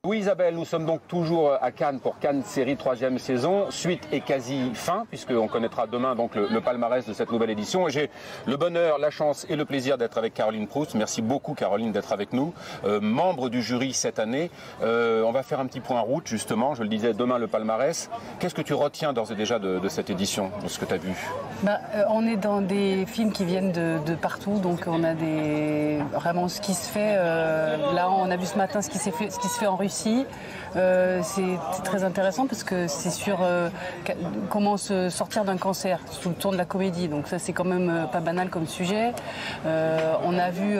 Oui Isabelle, nous sommes donc toujours à Cannes pour Cannes Série 3e saison. Suite est quasi fin puisqu'on connaîtra demain donc le palmarès de cette nouvelle édition. Et j'ai le bonheur, la chance et le plaisir d'être avec Caroline Proust. Merci beaucoup Caroline d'être avec nous. Membre du jury cette année. On va faire un petit point route justement, je le disais, demain le palmarès. Qu'est-ce que tu retiens d'ores et déjà de cette édition, de ce que tu as vu? On est dans des films qui viennent de partout, donc on a vraiment ce qui se fait. Là on a vu ce matin ce qui se fait en Russie. C'est très intéressant parce que c'est sur comment se sortir d'un cancer sous le ton de la comédie, donc ça c'est quand même pas banal comme sujet. On a vu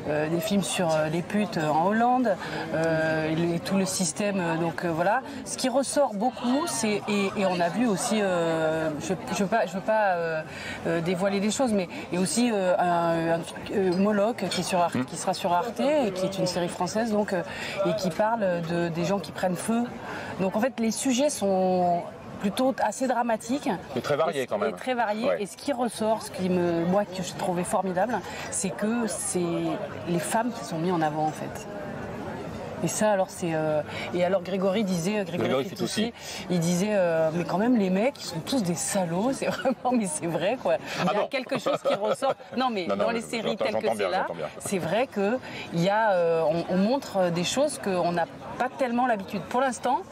des films sur les putes en Hollande et tout le système, donc voilà. Ce qui ressort beaucoup, c'est et on a vu aussi, je veux pas dévoiler des choses, mais il y a aussi Moloch qui sera sur Arte et qui est une série française donc et qui parle des gens qui prennent feu. Donc en fait les sujets sont plutôt assez dramatiques. Mais très variés quand même. Et très variés. Ouais. Et ce qui ressort, moi que je trouvais formidable, c'est que c'est les femmes qui sont mises en avant en fait. Et ça, alors et alors Grégory Fitoussi, il disait mais quand même les mecs ils sont tous des salauds, c'est vraiment, mais c'est vrai quoi. Il y a quelque chose qui ressort. Non mais dans les séries telles que c'est là, c'est vrai que on montre des choses qu'on n'a pas tellement l'habitude. Pour l'instant,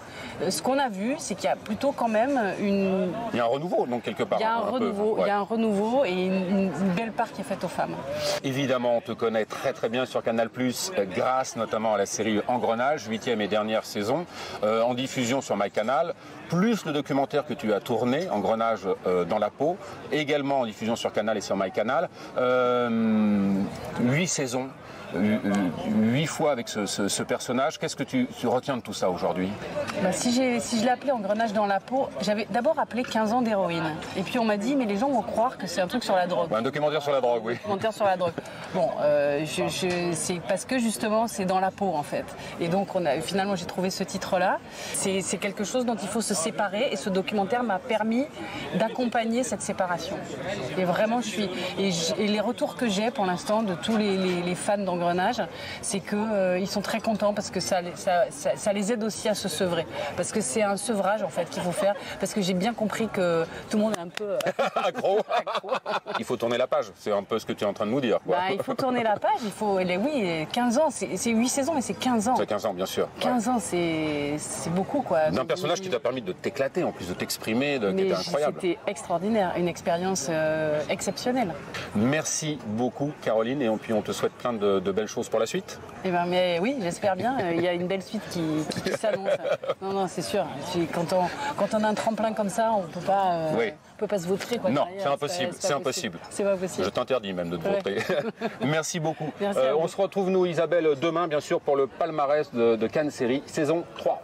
ce qu'on a vu, c'est qu'il y a plutôt quand même Il y a un renouveau donc quelque part. Il y a un renouveau et une belle part qui est faite aux femmes. Évidemment, on te connaît très très bien sur Canal+, grâce notamment à la série Engrenage, 8e et dernière saison, en diffusion sur MyCanal, plus le documentaire que tu as tourné, Engrenage dans la peau, également en diffusion sur Canal et sur MyCanal. 8 saisons. 8 fois avec ce personnage. Qu'est-ce que tu retiens de tout ça aujourd'hui? Si je l'appelais Engrenage dans la peau, j'avais d'abord appelé 15 ans d'héroïne. Et puis on m'a dit, mais les gens vont croire que c'est un truc sur la drogue. Un documentaire sur la drogue, oui. Un documentaire sur la drogue. Bon, c'est parce que justement c'est dans la peau en fait. Et donc finalement j'ai trouvé ce titre-là. C'est quelque chose dont il faut se séparer et ce documentaire m'a permis d'accompagner cette séparation. Et vraiment et les retours que j'ai pour l'instant de tous les fans d'Engrenage, c'est qu'ils sont très contents parce que ça les aide aussi à se sevrer. Parce que c'est un sevrage en fait qu'il faut faire. Parce que j'ai bien compris que tout le monde est un peu accro. Il faut tourner la page, c'est un peu ce que tu es en train de nous dire. Quoi. Il faut tourner la page, oui, 15 ans, c'est 8 saisons mais c'est 15 ans. C'est 15 ans bien sûr. 15 ans c'est beaucoup quoi. D'un personnage qui t'a permis de t'éclater en plus, de t'exprimer, qui était incroyable. C'était extraordinaire, une expérience exceptionnelle. Merci beaucoup Caroline et puis on te souhaite plein de belles choses pour la suite. Mais oui, j'espère bien. Il y a une belle suite qui s'annonce. Non, c'est sûr. Quand on a un tremplin comme ça, on peut pas se vautrer. Quoi, non, c'est impossible. C'est impossible. C'est pas possible. Je t'interdis même de te vautrer. Merci beaucoup. Merci on se retrouve nous Isabelle demain bien sûr pour le palmarès de Cannes Série saison 3.